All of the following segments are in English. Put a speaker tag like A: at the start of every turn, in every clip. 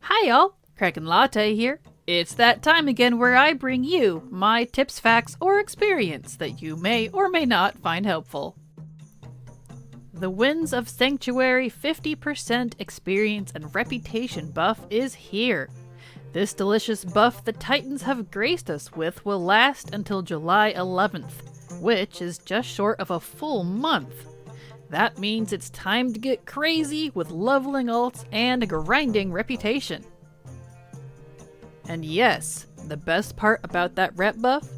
A: Hi y'all, Kraken Latte here. It's that time again where I bring you my tips, facts, or experience that you may or may not find helpful. The Winds of Sanctuary 50% experience and reputation buff is here. This delicious buff the Titans have graced us with will last until July 11th, which is just short of a full month. That means it's time to get crazy with leveling ults and grinding reputation. And yes, the best part about that rep buff?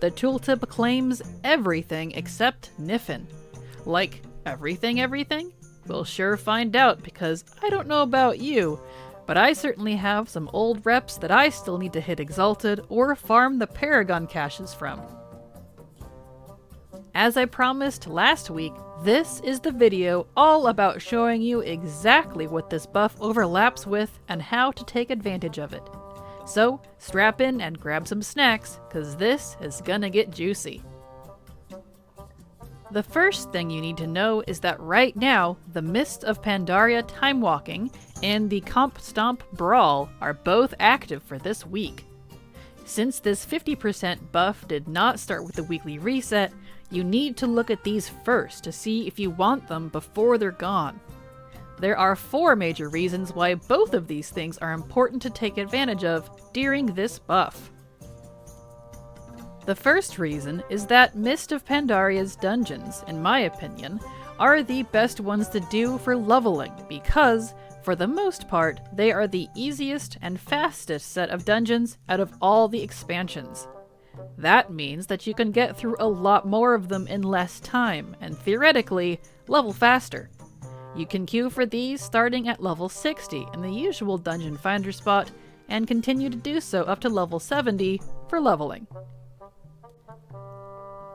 A: The tooltip claims everything except Niffen. Like, everything? We'll sure find out because I don't know about you, but I certainly have some old reps that I still need to hit Exalted or farm the Paragon caches from. As I promised last week, this is the video all about showing you exactly what this buff overlaps with and how to take advantage of it. So strap in and grab some snacks, cause this is gonna get juicy. The first thing you need to know is that right now, the Mist of Pandaria Time Walking and the Comp Stomp Brawl are both active for this week. Since this 50% buff did not start with the weekly reset, you need to look at these first to see if you want them before they're gone. There are 4 major reasons why both of these things are important to take advantage of during this buff. The first reason is that Mist of Pandaria's dungeons, in my opinion, are the best ones to do for leveling because, for the most part, they are the easiest and fastest set of dungeons out of all the expansions. That means that you can get through a lot more of them in less time, and theoretically, level faster. You can queue for these starting at level 60 in the usual dungeon finder spot, and continue to do so up to level 70 for leveling.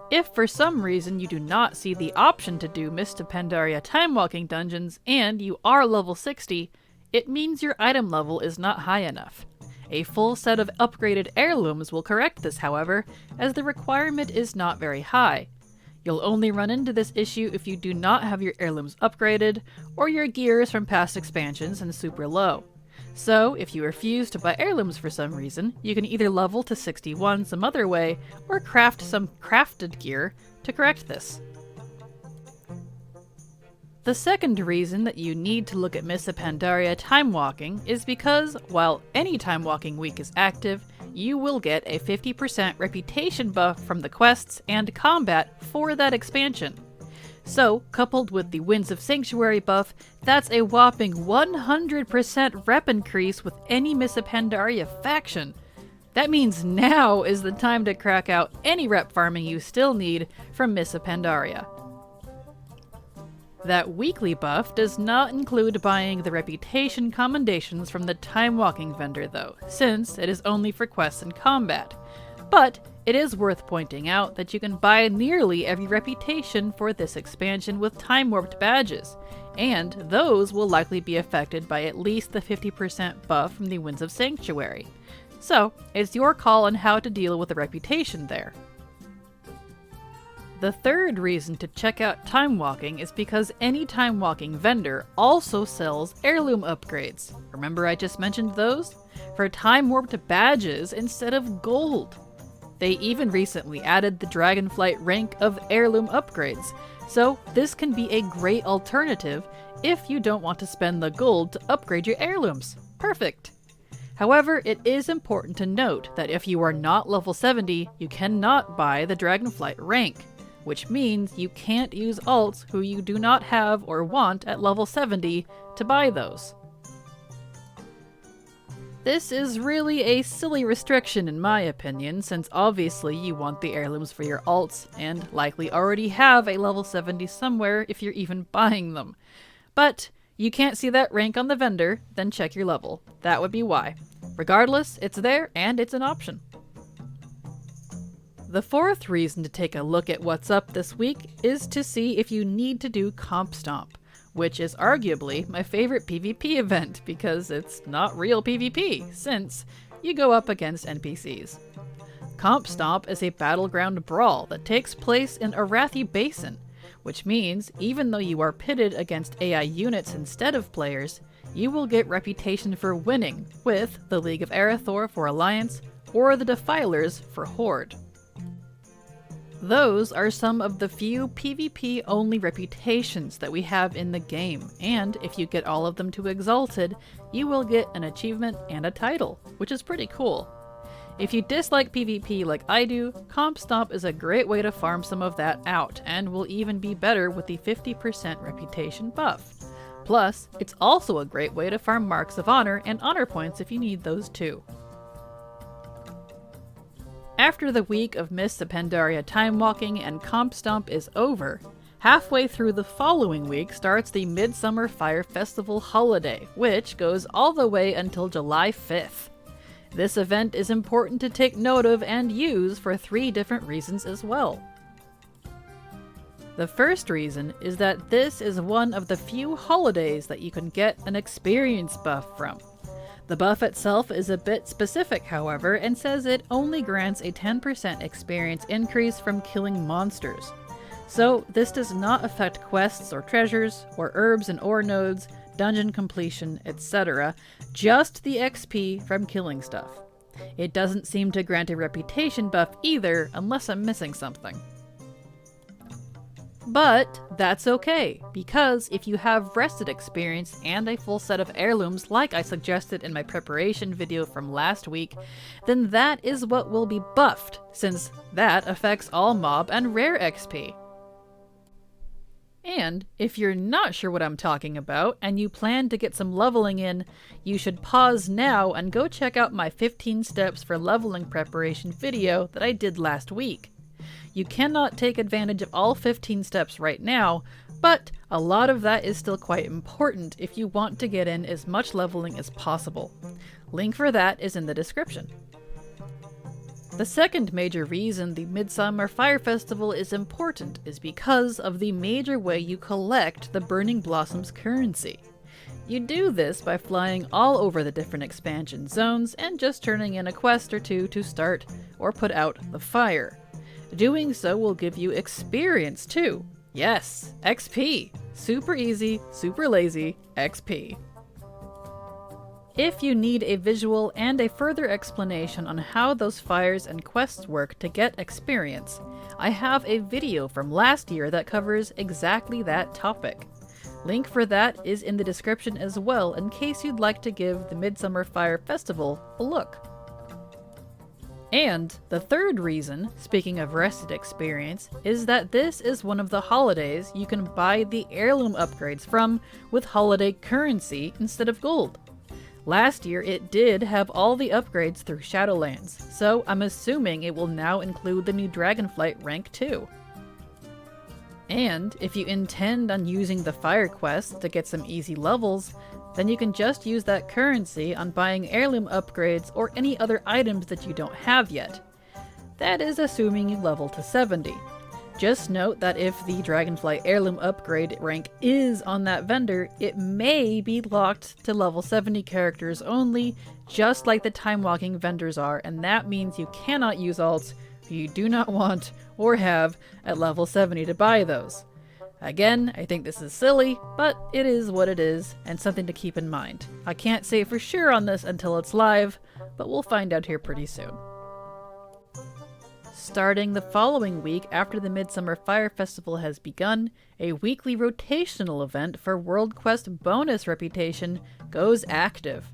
A: If for some reason you do not see the option to do Mist of Pandaria Time Walking dungeons and you are level 60, it means your item level is not high enough. A full set of upgraded heirlooms will correct this, however, as the requirement is not very high. You'll only run into this issue if you do not have your heirlooms upgraded, or your gear is from past expansions and super low. So, if you refuse to buy heirlooms for some reason, you can either level to 61 some other way, or craft some crafted gear to correct this. The second reason that you need to look at Mist of Pandaria Time Walking is because, while any Time Walking week is active, you will get a 50% reputation buff from the quests and combat for that expansion. So, coupled with the Winds of Sanctuary buff, that's a whopping 100% rep increase with any Mist of Pandaria faction. That means now is the time to crack out any rep farming you still need from Mist of Pandaria. That weekly buff does not include buying the reputation commendations from the Time Walking vendor though, since it is only for quests and combat. But it is worth pointing out that you can buy nearly every reputation for this expansion with time warped badges, and those will likely be affected by at least the 50% buff from the Winds of Sanctuary. So it's your call on how to deal with the reputation there. The third reason to check out Time Walking is because any Time Walking vendor also sells heirloom upgrades. Remember I just mentioned those? For time warped badges instead of gold. They even recently added the Dragonflight rank of heirloom upgrades, so this can be a great alternative if you don't want to spend the gold to upgrade your heirlooms. Perfect! However, it is important to note that if you are not level 70, you cannot buy the Dragonflight rank, which means you can't use alts who you do not have or want at level 70 to buy those. This is really a silly restriction in my opinion, since obviously you want the heirlooms for your alts, and likely already have a level 70 somewhere if you're even buying them. But you can't see that rank on the vendor, then check your level. That would be why. Regardless, it's there and it's an option. The fourth reason to take a look at what's up this week is to see if you need to do Comp Stomp, which is arguably my favorite PvP event because it's not real PvP, since you go up against NPCs. Comp Stomp is a battleground brawl that takes place in Arathi Basin, which means even though you are pitted against AI units instead of players, you will get reputation for winning with the League of Arathor for Alliance or the Defilers for Horde. Those are some of the few PvP-only reputations that we have in the game, and if you get all of them to Exalted, you will get an achievement and a title, which is pretty cool. If you dislike PvP like I do, Comp Stomp is a great way to farm some of that out, and will even be better with the 50% reputation buff. Plus, it's also a great way to farm Marks of Honor and Honor Points if you need those too. After the week of Mists of Pandaria time walking and Comp Stomp is over, halfway through the following week starts the Midsummer Fire Festival holiday, which goes all the way until July 5th. This event is important to take note of and use for 3 different reasons as well. The first reason is that this is one of the few holidays that you can get an experience buff from. The buff itself is a bit specific, however, and says it only grants a 10% experience increase from killing monsters. So this does not affect quests or treasures, or herbs and ore nodes, dungeon completion, etc., just the XP from killing stuff. It doesn't seem to grant a reputation buff either, unless I'm missing something. But that's okay, because if you have rested experience and a full set of heirlooms like I suggested in my preparation video from last week, then that is what will be buffed, since that affects all mob and rare XP. And if you're not sure what I'm talking about and you plan to get some leveling in, you should pause now and go check out my 15 steps for leveling preparation video that I did last week. You cannot take advantage of all 15 steps right now, but a lot of that is still quite important if you want to get in as much leveling as possible. Link for that is in the description. The second major reason the Midsummer Fire Festival is important is because of the major way you collect the Burning Blossoms currency. You do this by flying all over the different expansion zones and just turning in a quest or two to start or put out the fire. Doing so will give you experience too. Yes, XP. Super easy, super lazy, XP. If you need a visual and a further explanation on how those fires and quests work to get experience, I have a video from last year that covers exactly that topic. Link for that is in the description as well in case you'd like to give the Midsummer Fire Festival a look. And the third reason, speaking of rested experience, is that this is one of the holidays you can buy the heirloom upgrades from with holiday currency instead of gold. Last year it did have all the upgrades through Shadowlands, so I'm assuming it will now include the new Dragonflight rank too. And if you intend on using the fire quest to get some easy levels, then you can just use that currency on buying heirloom upgrades or any other items that you don't have yet. That is assuming you level to 70. Just note that if the Dragonflight heirloom upgrade rank is on that vendor, it may be locked to level 70 characters only, just like the time walking vendors are, and that means you cannot use alts you do not want or have at level 70 to buy those. Again, I think this is silly, but it is what it is, and something to keep in mind. I can't say for sure on this until it's live, but we'll find out here pretty soon. Starting the following week after the Midsummer Fire Festival has begun, a weekly rotational event for World Quest bonus reputation goes active.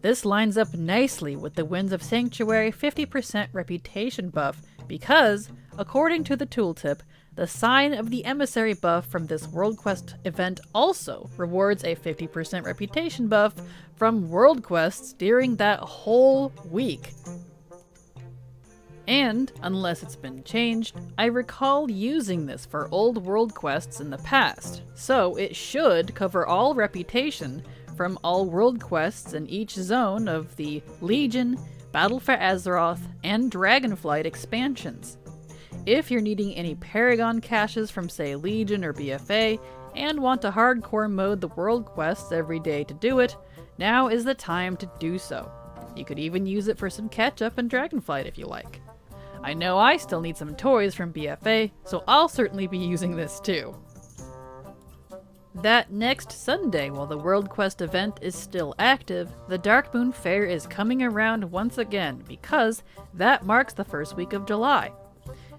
A: This lines up nicely with the Winds of Sanctuary 50% reputation buff because, according to the tooltip, the Sign of the Emissary buff from this World Quest event also rewards a 50% reputation buff from World Quests during that whole week. And, unless it's been changed, I recall using this for old World Quests in the past, so it should cover all reputation from all World Quests in each zone of the Legion, Battle for Azeroth, and Dragonflight expansions. If you're needing any Paragon caches from say Legion or BFA, and want to hardcore mode the World Quests every day to do it, now is the time to do so. You could even use it for some catch-up in Dragonflight if you like. I know I still need some toys from BFA, so I'll certainly be using this too. That next Sunday, while the World Quest event is still active, the Dark Moon Fair is coming around once again because that marks the first week of July.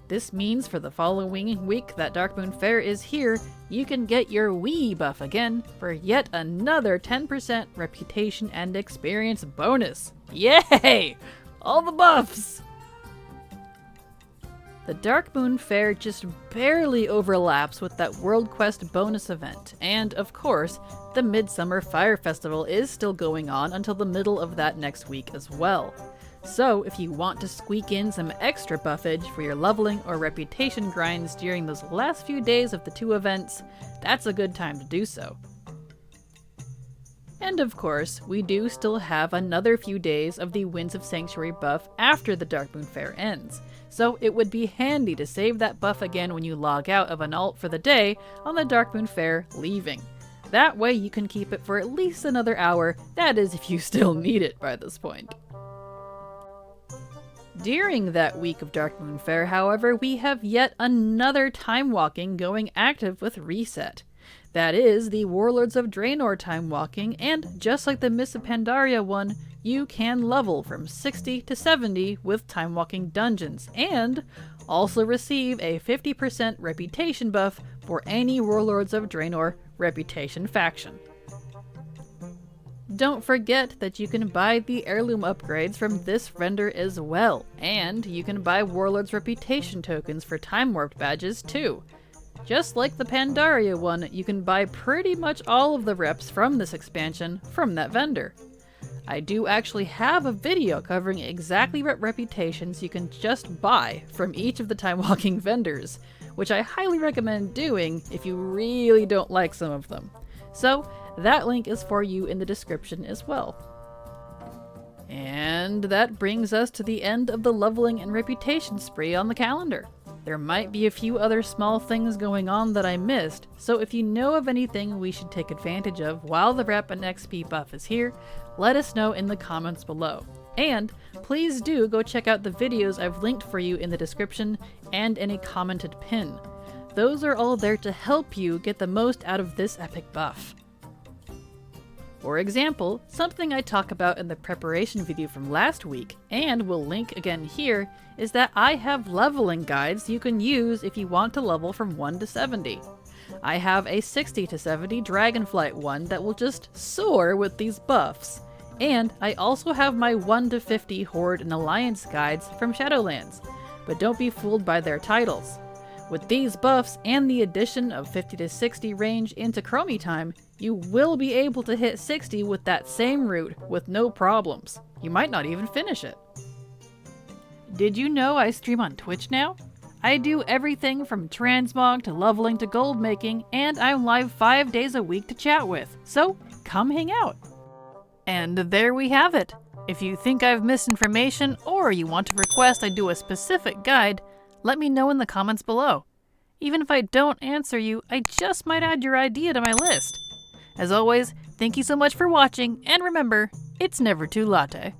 A: This means for the following week that Dark Moon Fair is here, you can get your Wii buff again for yet another 10% reputation and experience bonus. Yay! All the buffs! The Dark Moon Fair just barely overlaps with that World Quest bonus event, and of course, the Midsummer Fire Festival is still going on until the middle of that next week as well. So if you want to squeak in some extra buffage for your leveling or reputation grinds during those last few days of the two events, that's a good time to do so. And of course, we do still have another few days of the Winds of Sanctuary buff after the Dark Moon Fair ends, so it would be handy to save that buff again when you log out of an alt for the day on the Dark Moon Fair leaving. That way you can keep it for at least another hour, that is if you still need it by this point. During that week of Dark Moon Fair, however, we have yet another time walking going active with Reset. That is the Warlords of Draenor time walking, and just like the Mists of Pandaria one, you can level from 60 to 70 with time walking dungeons, and also receive a 50% reputation buff for any Warlords of Draenor reputation faction. Don't forget that you can buy the heirloom upgrades from this vendor as well, and you can buy Warlord's reputation tokens for time warped badges too. Just like the Pandaria one, you can buy pretty much all of the reps from this expansion from that vendor. I do actually have a video covering exactly what reputations you can just buy from each of the time walking vendors, which I highly recommend doing if you really don't like some of them. So that link is for you in the description as well. And that brings us to the end of the leveling and reputation spree on the calendar. There might be a few other small things going on that I missed, so if you know of anything we should take advantage of while the rep and XP buff is here, let us know in the comments below. And please do go check out the videos I've linked for you in the description and any commented pin. Those are all there to help you get the most out of this epic buff. For example, something I talk about in the preparation video from last week, and will link again here, is that I have leveling guides you can use if you want to level from 1 to 70. I have a 60 to 70 Dragonflight one that will just soar with these buffs. And I also have my 1 to 50 Horde and Alliance guides from Shadowlands, but don't be fooled by their titles. With these buffs and the addition of 50 to 60 range into Chromie time, you will be able to hit 60 with that same route with no problems. You might not even finish it. Did you know I stream on Twitch now? I do everything from transmog to leveling to gold making, and I'm live 5 days a week to chat with, so come hang out. And there we have it. If you think I've missed information or you want to request I do a specific guide, let me know in the comments below. Even if I don't answer you, I just might add your idea to my list. As always, thank you so much for watching, and remember, it's never too latte.